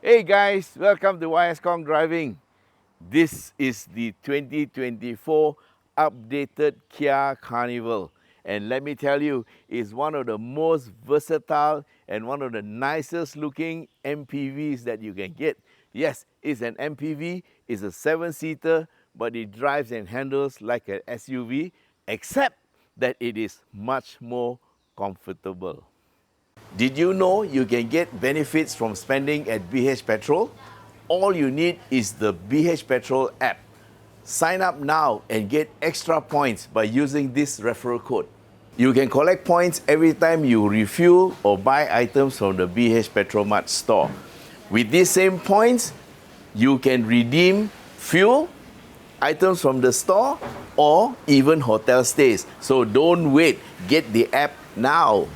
Hey guys, welcome to Khong Driving. This is the 2024 updated Kia Carnival. And let me tell you, it's one of the most versatile and one of the nicest looking MPVs that you can get. Yes, it's an MPV, it's a 7-seater, but it drives and handles like an SUV, except that it is much more comfortable. Did you know you can get benefits from spending at BH Petrol? All you need is the BH Petrol app. Sign up now and get extra points by using this referral code. You can collect points every time you refuel or buy items from the BH Petromart store. With these same points, you can redeem fuel, items from the store, or even hotel stays. So don't wait, get the app now.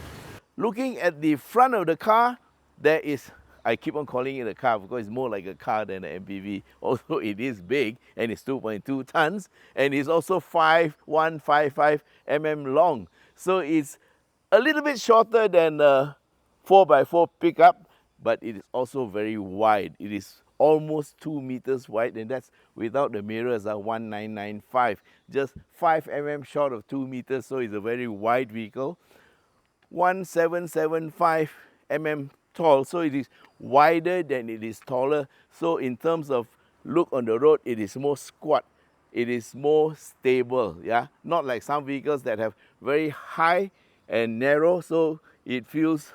Looking at the front of the car, there is, I keep on calling it a car because it's more like a car than an MPV. Also, it is big and it's 2.2 tons and it's also 155 long. So it's a little bit shorter than a 4x4 pickup, but it is also very wide. It is almost 2 meters wide, and that's without the mirrors, 1995. Just 5 short of 2 meters, so it's a very wide vehicle. 1775 tall, so it is wider than it is taller. So in terms of look on the road, it is more squat, it is more stable, yeah, not like some vehicles that have very high and narrow, so it feels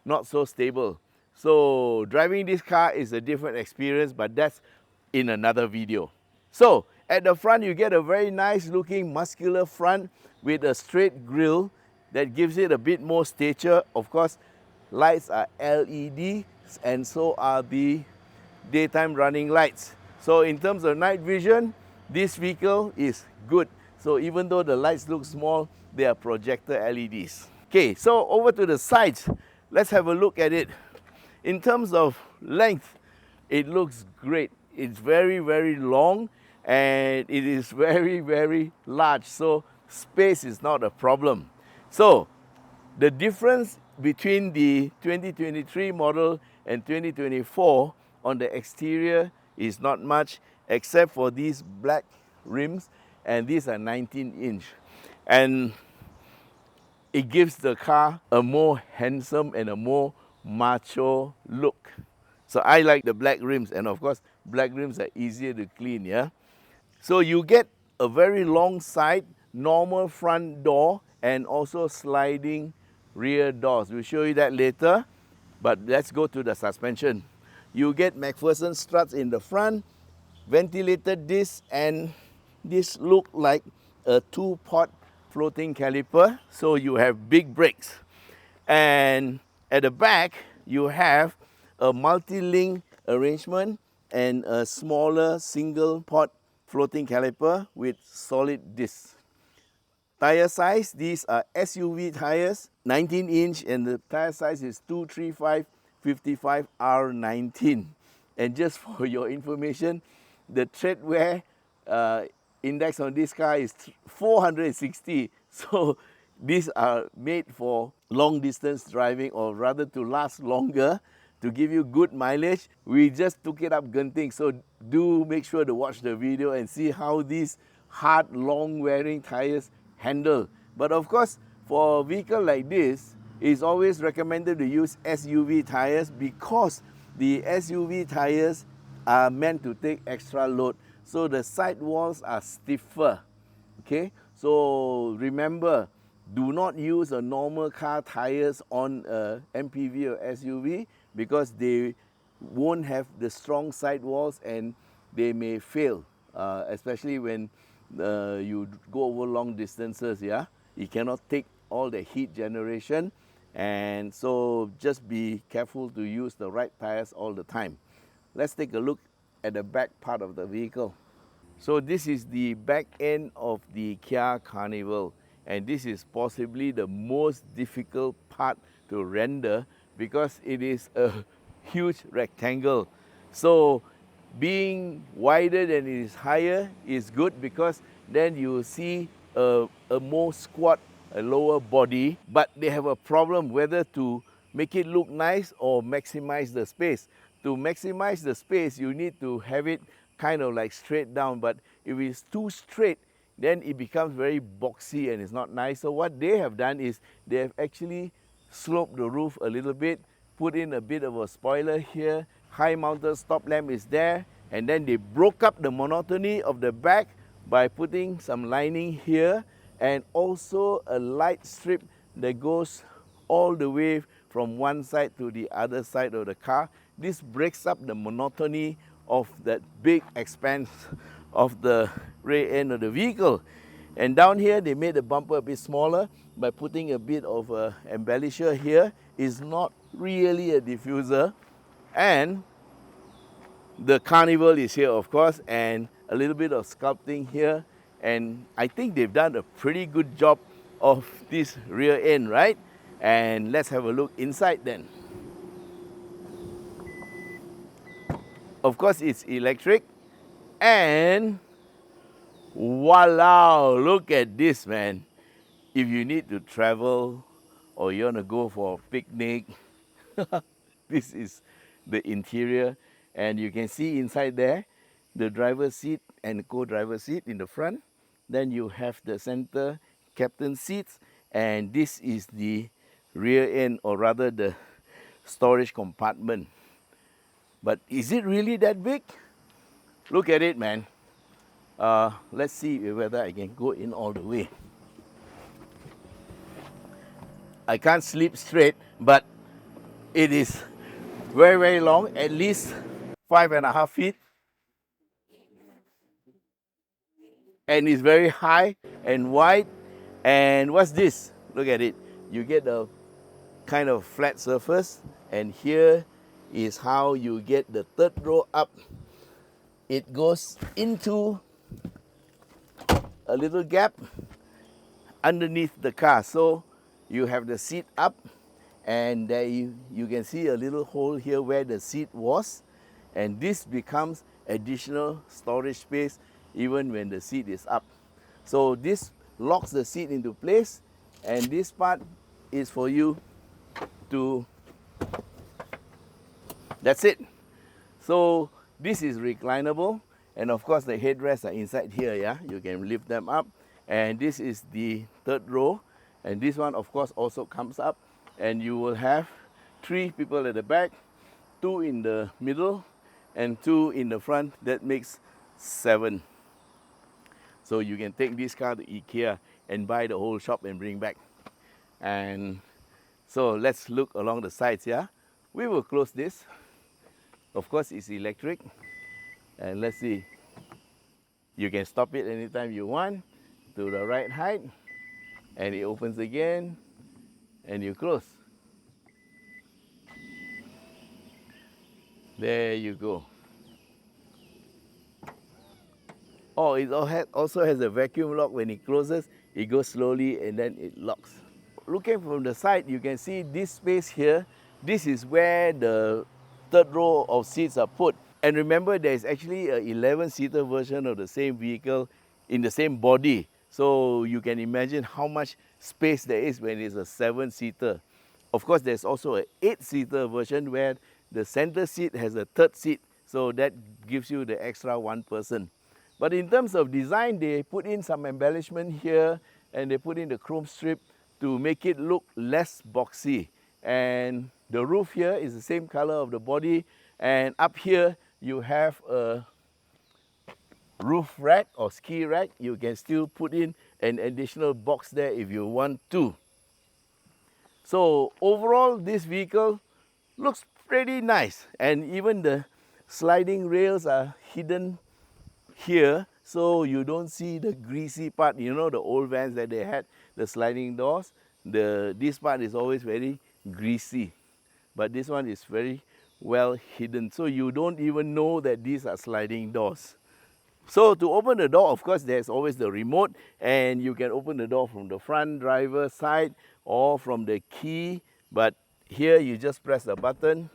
not so stable. So driving this car is a different experience, but that's in another video. So at the front, you get a very nice looking muscular front with a straight grille that gives it a bit more stature. Of course, lights are LED and so are the daytime running lights. So in terms of night vision, this vehicle is good. So even though the lights look small, they are projector LEDs. Okay, so over to the sides. Let's have a look at it. In terms of length, it looks great. It's very, very long and it is very, very large. So space is not a problem. So the difference between the 2023 model and 2024 on the exterior is not much, except for these black rims, and these are 19-inch. And it gives the car a more handsome and a more macho look. So I like the black rims, and of course, black rims are easier to clean, yeah? So you get a very long side, normal front door, and also sliding rear doors. We'll show you that later, but let's go to the suspension. You get McPherson struts in the front, ventilated discs, and this look like a 2-pot floating caliper, so you have big brakes. And at the back, you have a multi-link arrangement and a smaller single-pot floating caliper with solid discs. Tire size, these are SUV tires, 19-inch, and the tire size is 235/55 R19. And just for your information, the tread wear index on this car is 460. So these are made for long distance driving, or rather to last longer, to give you good mileage. We just took it up Genting, so do make sure to watch the video and see how these hard, long wearing tires handle. But of course, for a vehicle like this, it's always recommended to use SUV tires because the SUV tires are meant to take extra load, so the side walls are stiffer. Okay, so remember, do not use a normal car tires on a MPV or SUV because they won't have the strong side walls and they may fail, especially when you go over long distances, yeah? You cannot take all the heat generation, and so just be careful to use the right tires all the time. Let's take a look at the back part of the vehicle. So this is the back end of the Kia Carnival, and this is possibly the most difficult part to render because it is a huge rectangle. So being wider than it is higher is good because then you see a more squat, a lower body, but they have a problem whether to make it look nice or maximize the space. to maximize the space, you need to have it kind of like straight down. But if it's too straight, then it becomes very boxy and it's not nice. So what they have done is they have actually sloped the roof a little bit, put in a bit of a spoiler here, high mounted stop lamp is there, and then they broke up the monotony of the back by putting some lining here and also a light strip that goes all the way from one side to the other side of the car. This breaks up the monotony of that big expanse of the rear end of the vehicle. And down here they made the bumper a bit smaller by putting a bit of a embellisher here. It's not really a diffuser, and the Carnival is here of course, and a little bit of sculpting here, and I think they've done a pretty good job of this rear end, right? And let's have a look inside then. Of course it's electric, and wow, look at this, man. If you need to travel or you want to go for a picnic, this is the interior, and you can see inside there the driver's seat and co-driver seat in the front. Then you have the center captain seats, and this is the rear end, or rather the storage compartment. But is it really that big? Look at it, man. Let's see whether I can go in all the way. I can't sleep straight, but it is very, very long, at least 5.5 feet. And it's very high and wide. And what's this? Look at it. You get a kind of flat surface, and here is how you get the third row up. It goes into a little gap underneath the car. So you have the seat up, and there you can see a little hole here where the seat was, and this becomes additional storage space even when the seat is up. So this locks the seat into place, and this part is for you to, that's it. So this is reclinable, and of course the headrests are inside here, yeah, you can lift them up. And this is the third row, and this one of course also comes up, and you will have 3 people at the back, 2 in the middle and 2 in the front. That makes 7. So you can take this car to IKEA and buy the whole shop and bring back. And so let's look along the sides, yeah. We will close this. Of course it's electric, and let's see, you can stop it anytime you want to the right height, and it opens again, and you close. There you go. Oh, it also has a vacuum lock. When it closes, it goes slowly and then it locks. Looking from the side, you can see this space here. This is where the third row of seats are put. And remember, there is actually an 11-seater version of the same vehicle in the same body. So you can imagine how much space there is when it's a 7-seater. Of course, there's also an 8-seater version where the center seat has a third seat. So that gives you the extra 1 person. But in terms of design, they put in some embellishment here, and they put in the chrome strip to make it look less boxy. And the roof here is the same color of the body, and up here you have a roof rack or ski rack. You can still put in an additional box there if you want to. So overall, this vehicle looks pretty nice, and even the sliding rails are hidden here, so you don't see the greasy part. You know, the old vans that they had, the sliding doors, this part is always very greasy, but this one is very well hidden, so you don't even know that these are sliding doors. So to open the door, of course, there's always the remote, and you can open the door from the front driver's side or from the key, but here you just press the button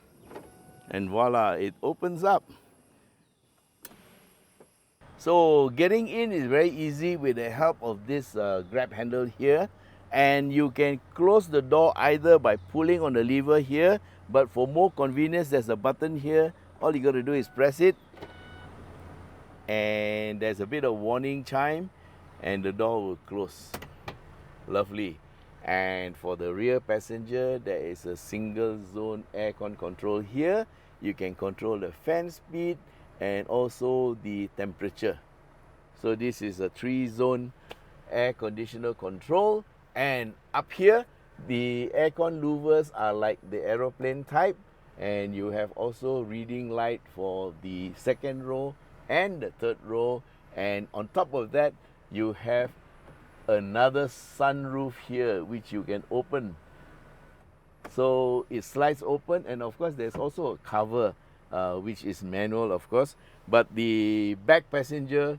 and voila, it opens up. So getting in is very easy with the help of this grab handle here, and you can close the door either by pulling on the lever here, But for more convenience, there's a button here. All you got to do is press it, and there's a bit of warning chime, and the door will close. Lovely. And for the rear passenger, there is a single zone aircon control here. You can control the fan speed and also the temperature. So this is a 3-zone air conditioner control, and up here the aircon louvers are like the aeroplane type, and you have also reading light for the second row and the third row, and on top of that you have another sunroof here which you can open. So it slides open, and of course there's also a cover which is manual, of course, but the back passenger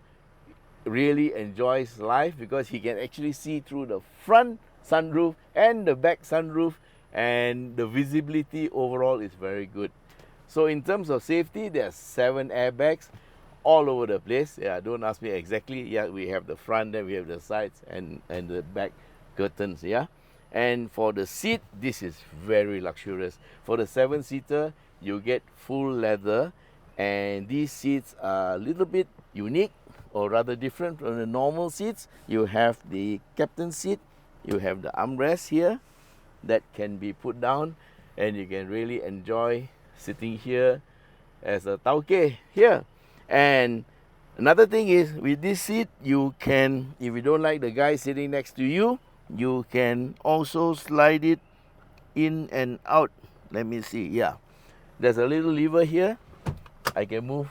really enjoys life because he can actually see through the front sunroof and the back sunroof, and the visibility overall is very good. So in terms of safety, there are 7 airbags all over the place. Yeah, don't ask me exactly. Yeah, we have the front, then we have the sides and the back curtains. Yeah, and for the seat, this is very luxurious. For the 7-seater, you get full leather, and these seats are a little bit unique, or rather different from the normal seats. You have the captain's seat, you have the armrest here that can be put down, and you can really enjoy sitting here as a tauke here. And another thing is, with this seat, you can, if you don't like the guy sitting next to you, you can also slide it in and out. Let me see. Yeah, there's a little lever here. I can move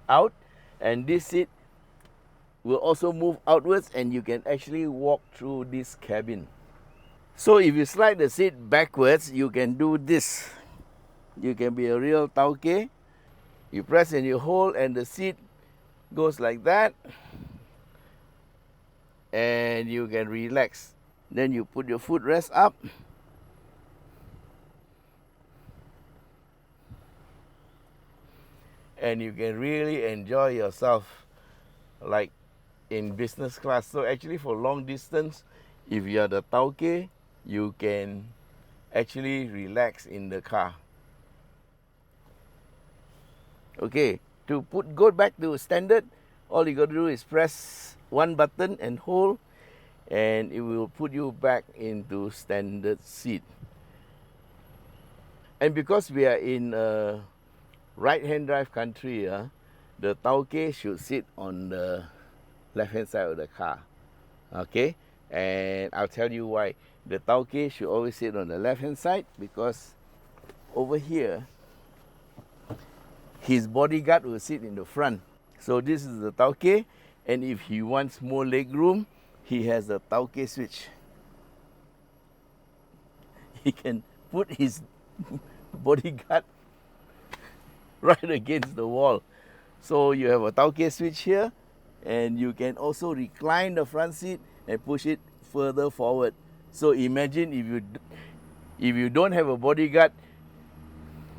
out, and this seat will also move outwards, and you can actually walk through this cabin. So if you slide the seat backwards, you can do this. You can be a real tauke. You press and you hold, and the seat goes like that, and you can relax. Then you put your footrest up, and you can really enjoy yourself like in business class. So actually for long distance, if you are the tauke, you can actually relax in the car. Okay, to go back to standard, all you got to do is press one button and hold, and it will put you back into standard seat. And because we are in a right-hand drive country, the tauke should sit on the left-hand side of the car. Okay, and I'll tell you why. The tauke should always sit on the left-hand side, because over here, his bodyguard will sit in the front. So this is the tauke, and if he wants more leg room, he has a tauke switch. He can put his bodyguard right against the wall. So you have a tauke switch here, and you can also recline the front seat and push it further forward. So imagine if you don't have a bodyguard,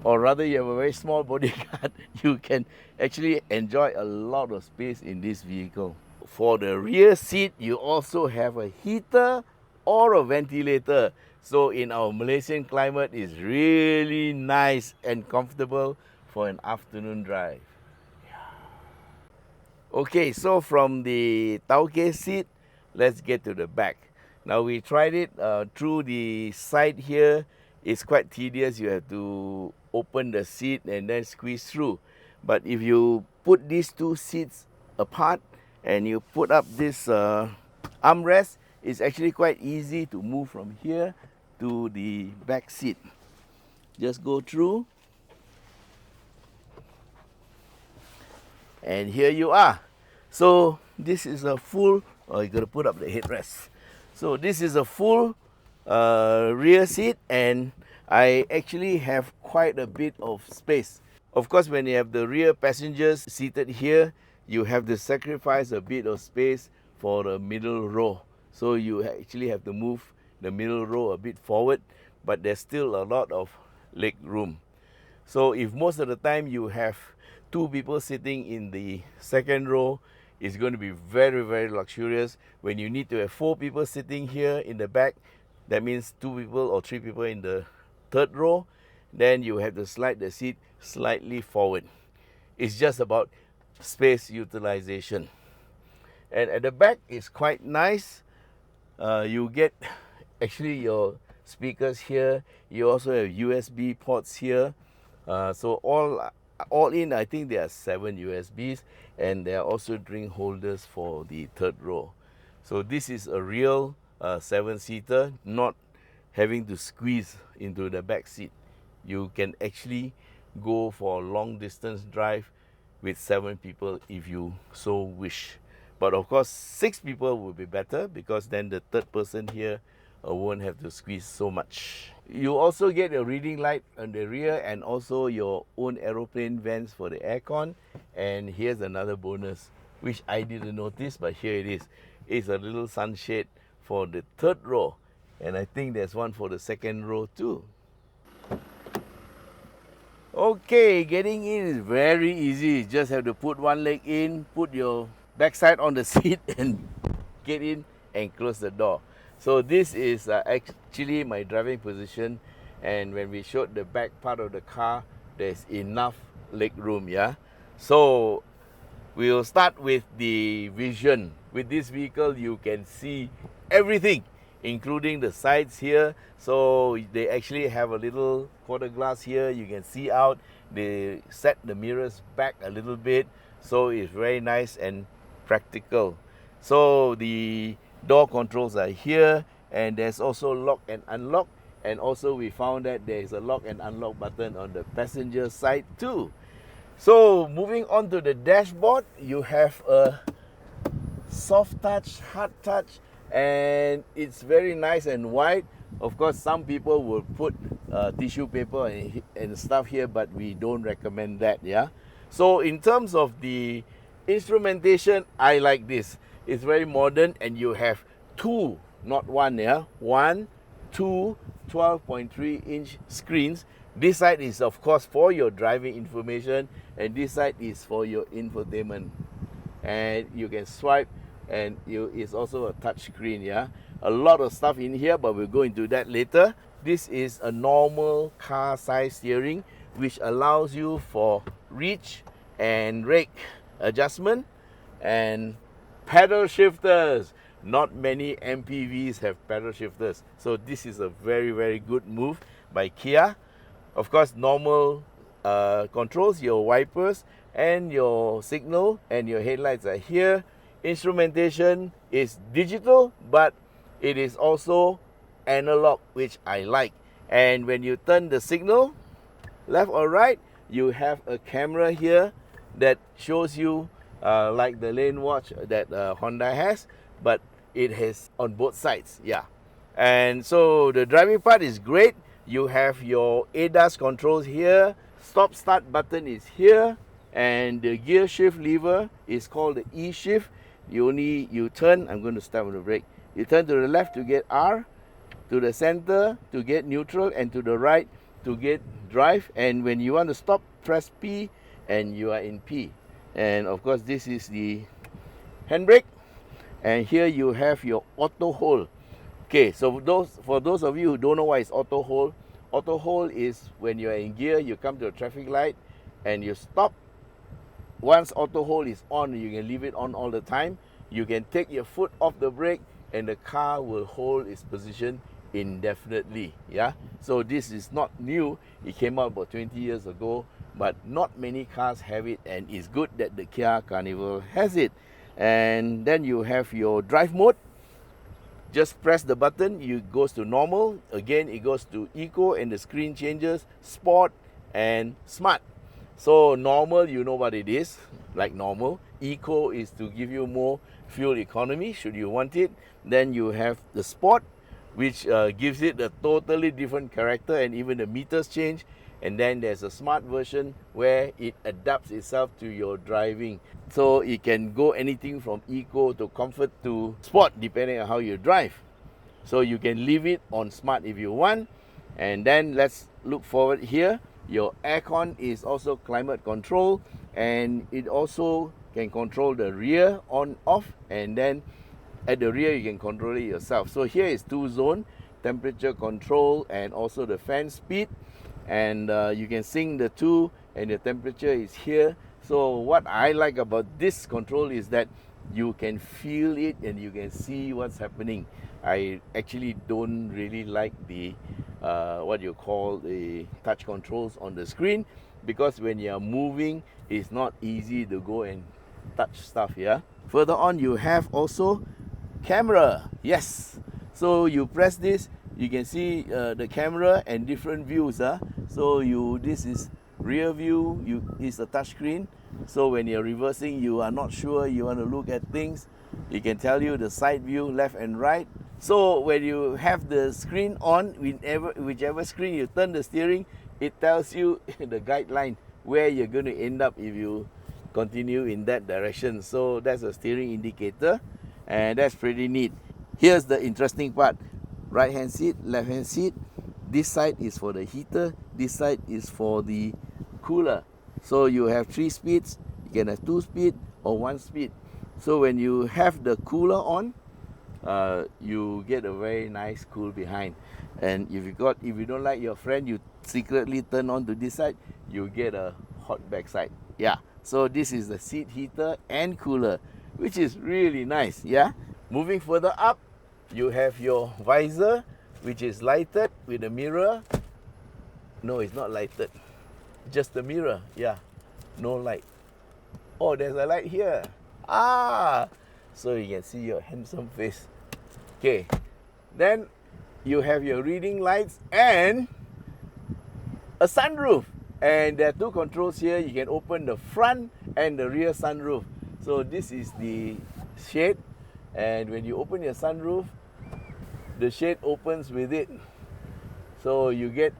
or rather you have a very small bodyguard, you can actually enjoy a lot of space in this vehicle. For the rear seat, you also have a heater or a ventilator. So in our Malaysian climate, it's really nice and comfortable for an afternoon drive. Okay, so from the tauke seat, let's get to the back. Now we tried it through the side here. It's quite tedious. You have to open the seat and then squeeze through. But if you put these two seats apart and you put up this armrest, it's actually quite easy to move from here to the back seat. Just go through, and here you are. So this is a full, you got to put up the headrest. So this is a full rear seat, and I actually have quite a bit of space. Of course, when you have the rear passengers seated here, you have to sacrifice a bit of space for the middle row. So you actually have to move the middle row a bit forward, but there's still a lot of leg room. So if most of the time you have 2 people sitting in the second row, it's going to be very, very luxurious. When you need to have 4 people sitting here in the back, that means 2 people or 3 people in the third row. then you have to slide the seat slightly forward. It's just about space utilization. And at the back is quite nice. You get actually your speakers here. You also have USB ports here. So all in, I think there are 7 USBs, and there are also drink holders for the third row. So this is a real 7-seater, not having to squeeze into the back seat. You can actually go for a long distance drive with 7 people if you so wish. But of course 6 people would be better, because then the third person here won't have to squeeze so much. You also get a reading light on the rear, and also your own aeroplane vents for the aircon. And here's another bonus which I didn't notice, but here it is. It's a little sunshade for the third row, and I think there's one for the second row too. Okay, getting in is very easy. Just have to put one leg in, put your backside on the seat and get in and close the door. So this is actually my driving position, and when we showed the back part of the car, there's enough leg room, yeah? So we'll start with the vision. With this vehicle, you can see everything, including the sides here. So they actually have a little quarter glass here. You can see out. They set the mirrors back a little bit, so it's very nice and practical. So the door controls are here, and there's also lock and unlock. And also we found that there is a lock and unlock button on the passenger side too. So moving on to the dashboard, you have a soft touch, hard touch, and it's very nice and wide. Of course, some people will put tissue paper and stuff here, but we don't recommend that, yeah? So in terms of the instrumentation, I like this. It's very modern, and you have 2, not 1, yeah? 1, 2, 12.3-inch screens. This side is, of course, for your driving information, and this side is for your infotainment. And you can swipe, and it's also a touch screen, yeah? A lot of stuff in here, but we'll go into that later. This is a normal car size steering, which allows you for reach and rake adjustment and pedal shifters. Not many MPVs have pedal shifters, so this is a very, very good move by Kia. Of course, normal controls, your wipers and your signal and your headlights are here. Instrumentation is digital, but it is also analog, which I like. And when you turn the signal left or right, you have a camera here that shows you like the lane watch that Honda has, but it has on both sides, yeah. And so the driving part is great. You have your ADAS controls here, stop start button is here, and the gear shift lever is called the E shift. You turn, I'm going to start with the brake. You turn to the left to get R, to the center to get neutral, and to the right to get drive. And when you want to stop, press P and you are in P. And of course, this is the handbrake. And here you have your auto hold. Okay, so for those of you who don't know what is auto hold is when you are in gear, you come to a traffic light and you stop. Once auto hold is on, you can leave it on all the time. You can take your foot off the brake and the car will hold its position indefinitely, yeah? So this is not new. It came out about 20 years ago, but not many cars have it, and it's good that the Kia Carnival has it. And then you have your drive mode. Just press the button, it goes to normal. Again, it goes to eco, and the screen changes sport and smart. So normal, you know what it is, like normal. Eco is to give you more fuel economy should you want it. Then you have the sport, which gives it a totally different character, and even the meters change. And then there's a smart version where it adapts itself to your driving. So it can go anything from eco to comfort to sport depending on how you drive. So you can leave it on smart if you want. And then let's look forward here. Your aircon is also climate control, and it also can control the rear on off, and then at the rear you can control it yourself. So here is 2-zone temperature control and also the fan speed. and you can sync the two, and the temperature is here. So what I like about this control is that you can feel it and you can see what's happening. I actually don't really like the what you call the touch controls on the screen, because when you're moving, it's not easy to go and touch stuff. Yeah. Further on, you have also camera. Yes. So you press this, you can see the camera and different views. So this is rear view. It's a touch screen. So when you're reversing, you are not sure, you want to look at things, it can tell you the side view, left and right. So when you have the screen on, whichever screen you turn the steering, it tells you the guideline where you're going to end up if you continue in that direction. So that's a steering indicator, and that's pretty neat. Here's the interesting part. Right hand seat, left hand seat. This side is for the heater, this side is for the cooler. So you have 3 speeds, you can have 2 speed or 1 speed. So when you have the cooler on, you get a very nice cool behind. And if you don't like your friend, you secretly turn on to this side, you get a hot backside. Yeah. So this is the seat heater and cooler, which is really nice. Yeah. Moving further up, you have your visor, which is lighted with a mirror. No, it's not lighted. Just the mirror. Yeah. No light. Oh, there's a light here. Ah, so you can see your handsome face. Okay. Then you have your reading lights and a sunroof. And there are 2 controls here. You can open the front and the rear sunroof. So this is the shade. And when you open your sunroof, the shade opens with it. So you get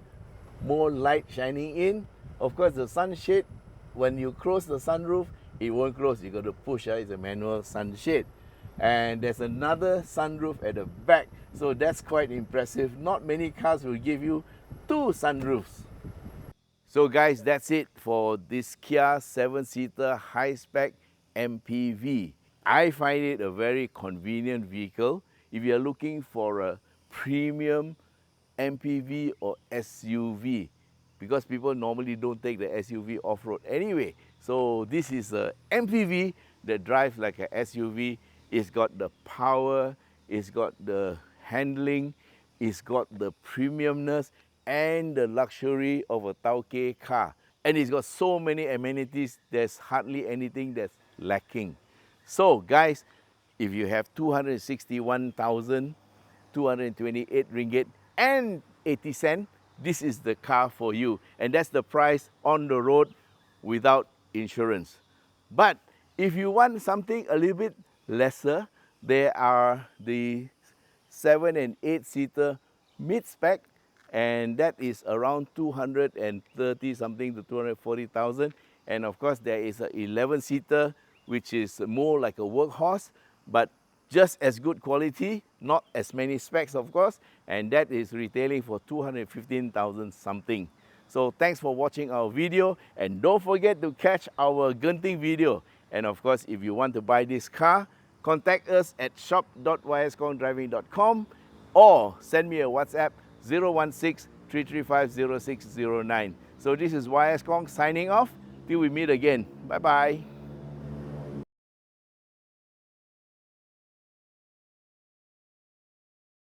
more light shining in. Of course, the sunshade, when you close the sunroof, it won't close. You got to push. It's a manual sunshade. And there's another sunroof at the back. So that's quite impressive. Not many cars will give you 2 sunroofs. So guys, that's it for this Kia 7-seater high-spec MPV. I find it a very convenient vehicle. If you're looking for a premium MPV or SUV, because people normally don't take the SUV off-road anyway. So this is a MPV that drives like a SUV. It's got the power, it's got the handling, it's got the premiumness and the luxury of a Tauke car. And it's got so many amenities, there's hardly anything that's lacking. So guys, if you have 261,228 ringgit and 80 cents, this is the car for you. And that's the price on the road without insurance. But if you want something a little bit lesser, there are the 7 and 8-seater mid-spec, and that is around 230 something to 240,000. And of course, there is a 11-seater, which is more like a workhorse, but just as good quality, not as many specs, of course, and that is retailing for 215,000 something. So thanks for watching our video, and don't forget to catch our Genting video. And of course, if you want to buy this car, contact us at shop.yskongdriving.com or send me a WhatsApp 016-335-0609. So this is YS Kong signing off. Till we meet again. Bye-bye.